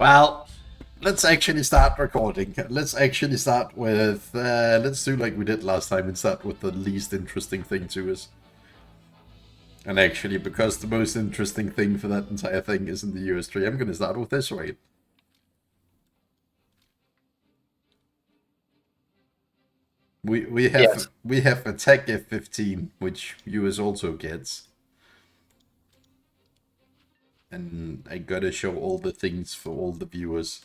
Well, let's actually start recording. Let's actually start with, let's do like we did last time and start with the least interesting thing to us. And actually, because the most interesting thing for that entire thing is in the US3, I'm going to start with Israel. We have attack F-15, which US also gets. And I gotta show all the things for all the viewers.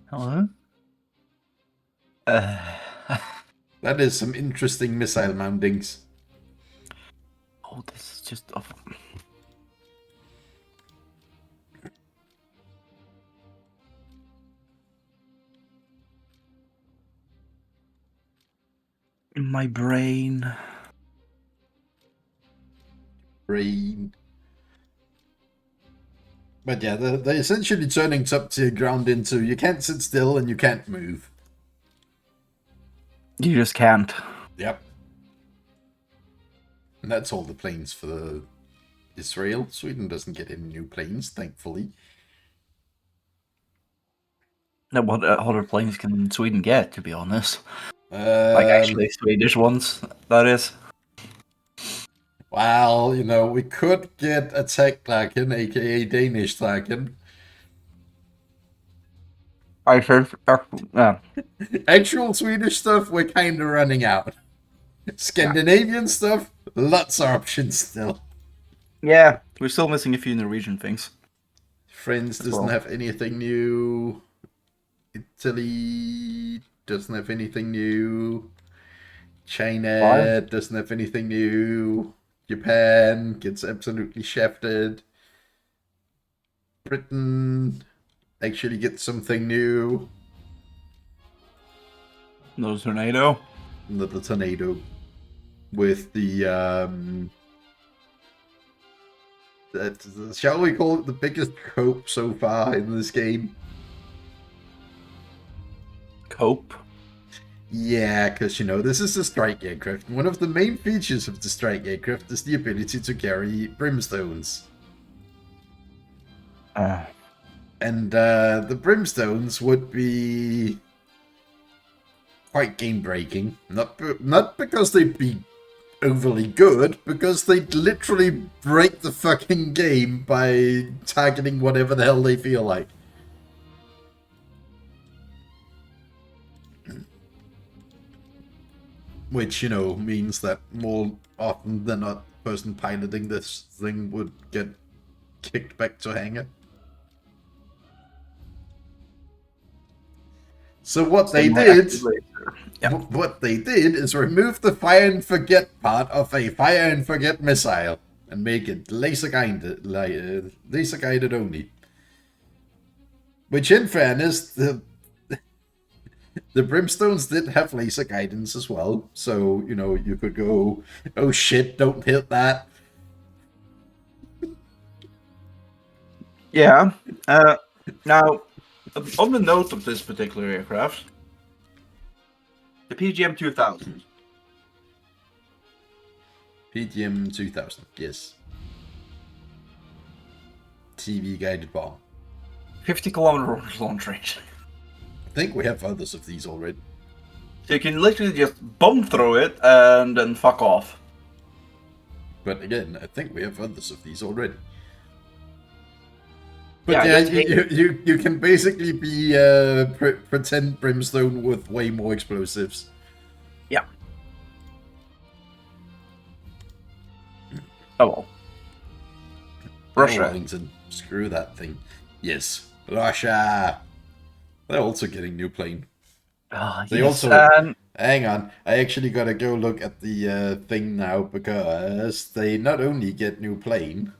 Hello? That is some interesting missile mountings. Oh, this is just... In my brain. But yeah, they're essentially turning top-tier ground into you can't sit still and you can't move. You just can't. Yep. And that's all the planes for Israel. Sweden doesn't get any new planes, thankfully. Now, what other planes can Sweden get, to be honest? Like, actually Swedish ones, that is. Well, you know, we could get attack Draken, aka Danish Draken. I heard... Actual Swedish stuff, we're kind of running out. Scandinavian stuff, lots of options still. Yeah, we're still missing a few Norwegian things. France doesn't have anything new. Italy doesn't have anything new. China doesn't have anything new. Japan gets absolutely shafted. Britain actually gets something new. Another tornado? Another tornado. With the, shall we call it the biggest cope so far in this game? Cope? Yeah, because, you know, this is a strike aircraft. One of the main features of the strike aircraft is the ability to carry brimstones. And the brimstones would be quite game-breaking. Not because they'd be overly good, because they'd literally break the fucking game by targeting whatever the hell they feel like. Which, you know, means that more often than not, the person piloting this thing would get kicked back to hangar. So what they did is remove the fire and forget part of a fire and forget missile and make it laser guided only. Which, in fairness, the brimstones did have laser guidance as well, so, you know, you could go, oh shit, don't hit that. Yeah. Now, on the note of this particular aircraft, the PGM-2000. PGM-2000, yes. TV-guided bomb. 50-kilometer launch range. I think we have others of these already. So you can literally just bomb through it and then fuck off. But again, I think we have others of these already. But yeah, you can basically be pretend brimstone with way more explosives. Yeah. Oh well. Russia. Wellington, screw that thing. Yes, Russia. They're also getting new plane. They also hang on. I actually gotta go look at the thing now because they not only get new plane.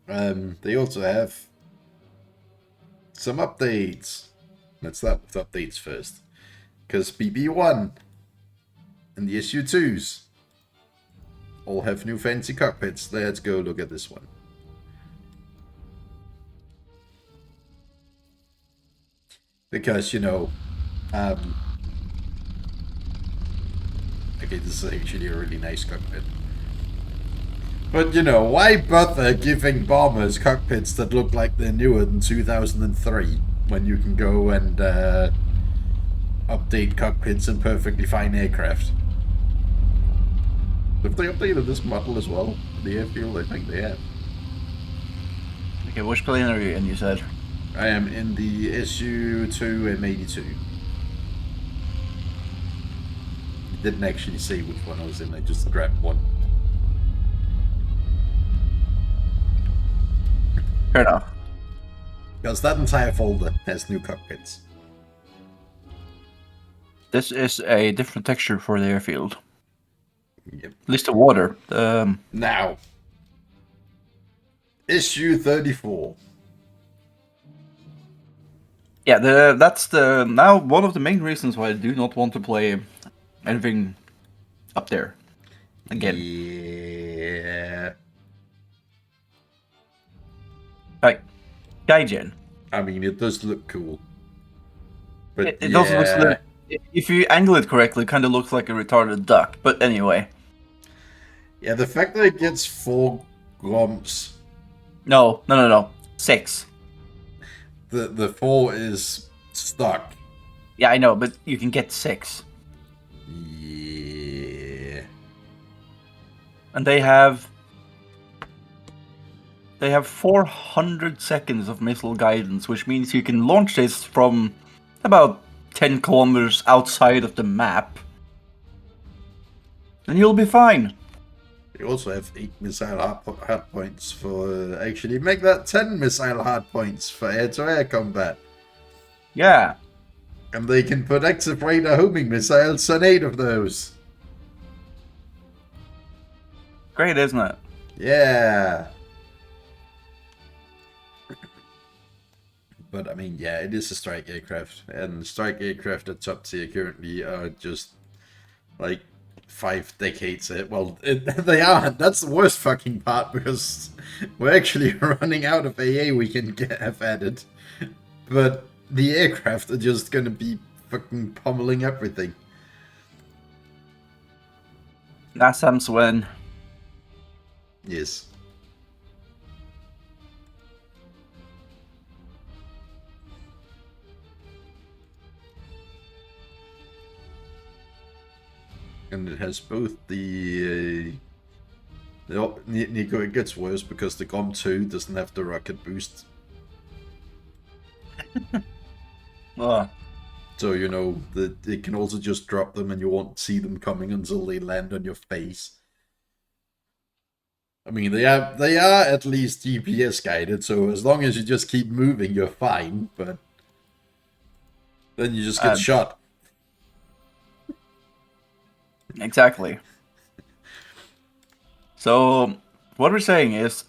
They also have some updates. Let's start with updates first. Because BB1 and the SU2s all have new fancy cockpits. Let's go look at this one. Because, you know, okay, this is actually a really nice cockpit. But, you know, why bother giving bombers cockpits that look like they're newer than 2003 when you can go and update cockpits in perfectly fine aircraft? Have they updated this model as well? The airfield? I think they have. Okay, which plane are you in, you said? I am in the SU-2 M82. Didn't actually say which one I was in, I just grabbed one. Fair enough. Because that entire folder has new cockpits. This is a different texture for the airfield. Yep. At least the water. Now, SU-34. Yeah, that's now one of the main reasons why I do not want to play anything up there again. Yeah. Like Gaijin. I mean, it does look cool. But It doesn't look. If you angle it correctly, it kind of looks like a retarded duck. But anyway. Yeah, the fact that it gets 4 glomps. No. 6. The 4 is stuck. Yeah, I know, but you can get 6. Yeah. And they have 400 seconds of missile guidance, which means you can launch this from about 10 kilometers outside of the map. And you'll be fine. You also have 8 missile hard points for... actually, make that 10 missile hard points for air-to-air combat. Yeah. And they can put active radar homing missiles on 8 of those. Great, isn't it? Yeah. But, I mean, yeah, it is a strike aircraft. And strike aircraft at top tier currently are just, like, 5 decades. Well, they are. That's the worst fucking part, because we're actually running out of AA we can have added. But the aircraft are just gonna be fucking pummeling everything. NASAM's win. Yes. And it has both the... Nico, it gets worse because the GOM 2 doesn't have the rocket boost. So, you know, it can also just drop them and you won't see them coming until they land on your face. I mean, they are at least GPS guided, so as long as you just keep moving, you're fine, but then you just get shot. Exactly. So, what we're saying is,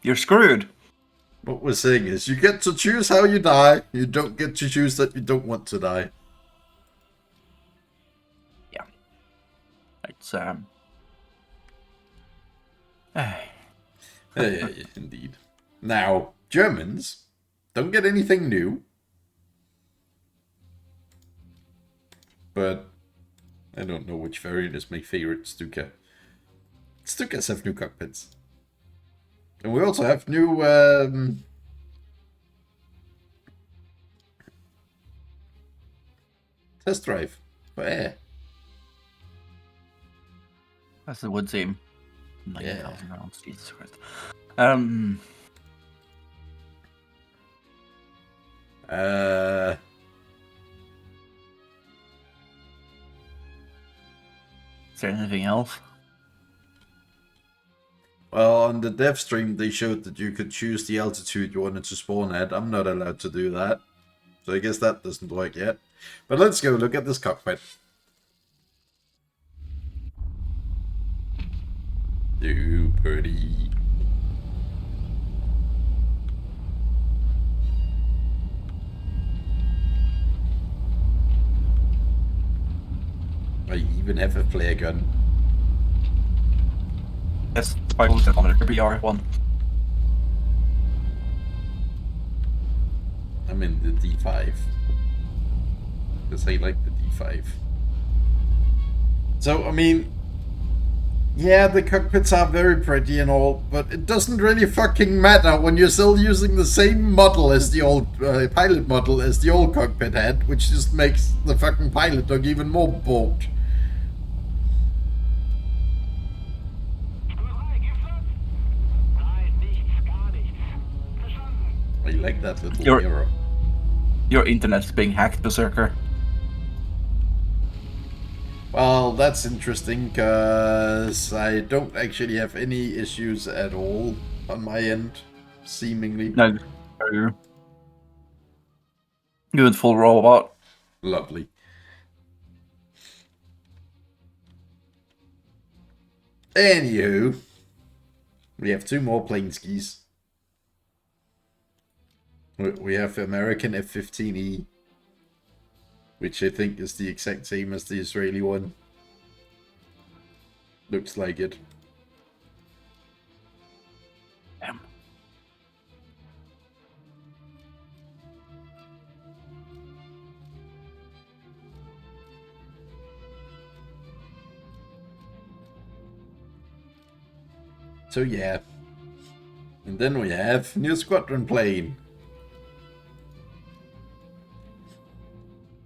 you're screwed. What we're saying is, you get to choose how you die, you don't get to choose that you don't want to die. Yeah. It's, Yeah, indeed. Now, Germans don't get anything new. But I don't know which variant is my favorite Stuka. Stukas have new cockpits. And we also have new test drive for air. As it would seem. 90,000 rounds, Jesus Christ. Is there anything else? Well, on the dev stream, they showed that you could choose the altitude you wanted to spawn at. I'm not allowed to do that. So I guess that doesn't work yet. But let's go look at this cockpit. Too pretty. I even have a flare gun. Yes, 5 kilometer BR1. I'm in the D5. Because I like the D5. So, I mean, Yeah, the cockpits are very pretty and all, but it doesn't really fucking matter when you're still using the same model as the old pilot model as the old cockpit had, which just makes the fucking pilot look even more bulked. I like that little Your mirror. your internet's being hacked, Berserker. Well, that's interesting, because I don't actually have any issues at all on my end, seemingly. No, you in full robot. Lovely. Anywho, we have 2 more plane skis. We have American F-15E, which I think is the exact same as the Israeli one. Looks like it. Damn. So yeah. And then we have new squadron plane.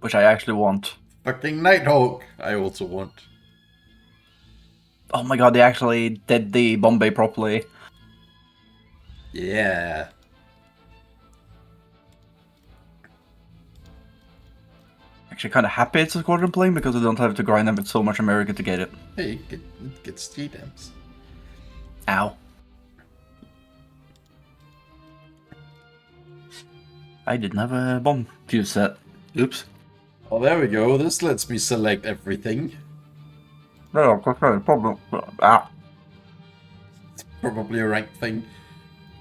Which I actually want. Fucking Nighthawk, I also want. Oh my god, they actually did the Bombay properly. Yeah. Actually kind of happy it's a squadron plane because I don't have to grind them with so much America to get it. Hey, it gets G-dams. Ow. I didn't have a bomb fuse set. Oops. Oh, there we go. This lets me select everything. No, that's not a problem. Ah. It's probably a rank thing.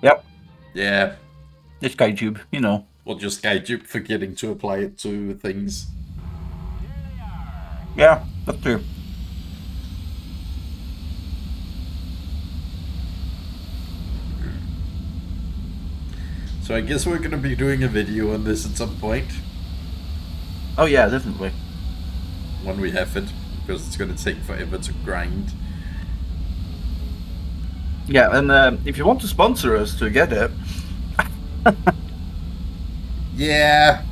Yep. Yeah. It's SkyTube, you know. Or just Skytube forgetting to apply it to things. Yeah, that's true. So I guess we're gonna be doing a video on this at some point. Oh yeah, definitely. When we have it. Because it's gonna take forever to grind. Yeah, and if you want to sponsor us to get it, Yeah.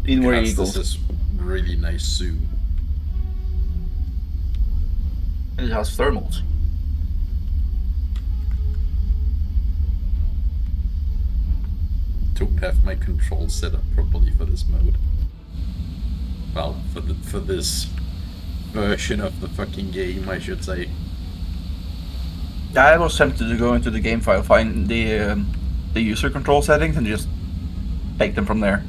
in where Because Eagles. this is really nice suit. It has thermals. Don't have my controls set up properly for this mode. Well, for this version of the fucking game, I should say. I was tempted to go into the game file, find the user control settings, and just take them from there.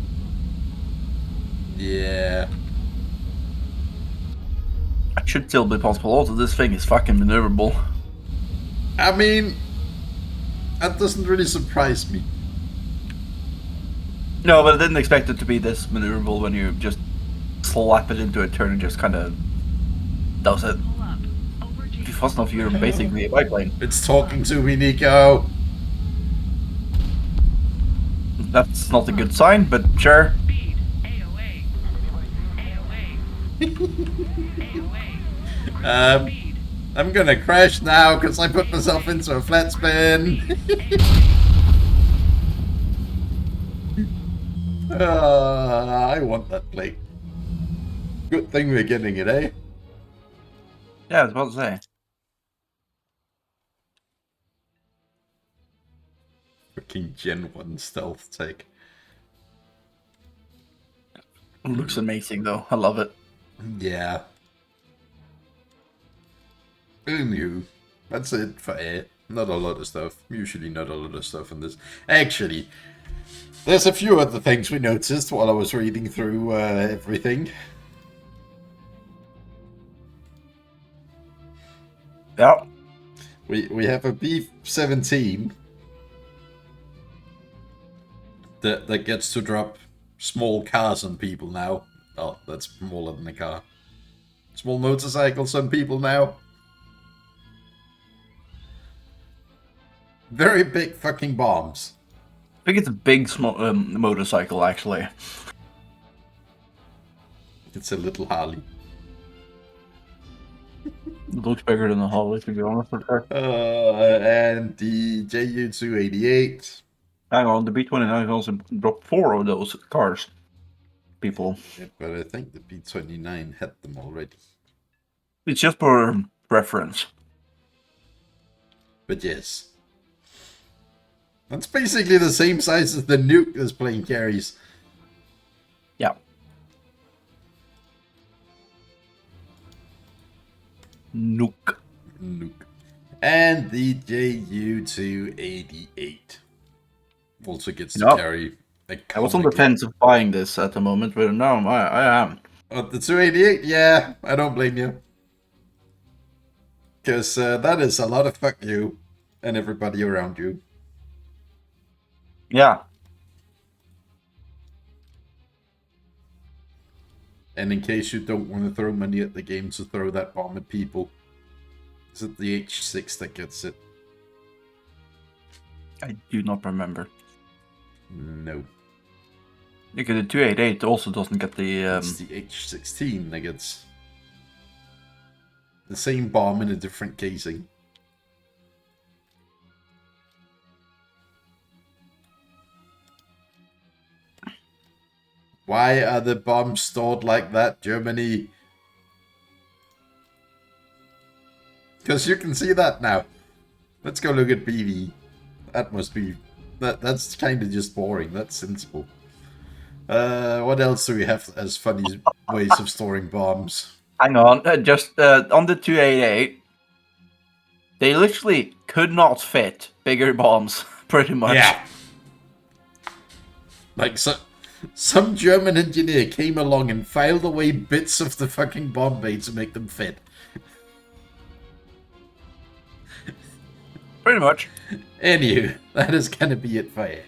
Yeah. It should still be possible. Also, this thing is fucking maneuverable. I mean, that doesn't really surprise me. No, but I didn't expect it to be this maneuverable when you just slap it into a turn and just kind of does it. If you fast enough, you're basically a biplane. It's talking to me, Nico. That's not a good sign, but sure. I'm gonna crash now because I put myself into a flat spin. I want that plate. Good thing we're getting it, eh? Yeah, I was about to say. Freaking Gen 1 stealth tech. It looks amazing, though. I love it. Yeah. Anywho, that's it for air. Not a lot of stuff. Usually not a lot of stuff in this. Actually, there's a few other things we noticed while I was reading through everything. Yeah. We have a B-17 that gets to drop small cars on people now. Oh, that's smaller than a car. Small motorcycles on people now. Very big fucking bombs. think it's a big motorcycle, actually. It's a little Harley. It looks bigger than a Harley, to be honest with her. And the JU288. Hang on, the B-29 also dropped 4 of those cars. People. Yeah, but I think the B-29 had them already. It's just for reference. But yes. That's basically the same size as the nuke this plane carries. Yeah. Nuke. And the JU288 also gets to carry a I was on the fence of buying this at the moment, but now I am. Oh, the 288? Yeah, I don't blame you. Because that is a lot of fuck you and everybody around you. Yeah. And in case you don't want to throw money at the game to throw that bomb at people, is it the H6 that gets it? I do not remember. No. Because the 288 also doesn't get the... It's the H16 that gets the same bomb in a different casing. Why are the bombs stored like that, Germany? Because you can see that now. Let's go look at BV. That must be... That's kind of just boring. That's sensible. What else do we have as funny ways of storing bombs? Hang on, just on the 288, they literally could not fit bigger bombs, pretty much. Yeah. Like, some German engineer came along and filed away bits of the fucking bomb bay to make them fit. Pretty much. Anywho, that is gonna be it for you.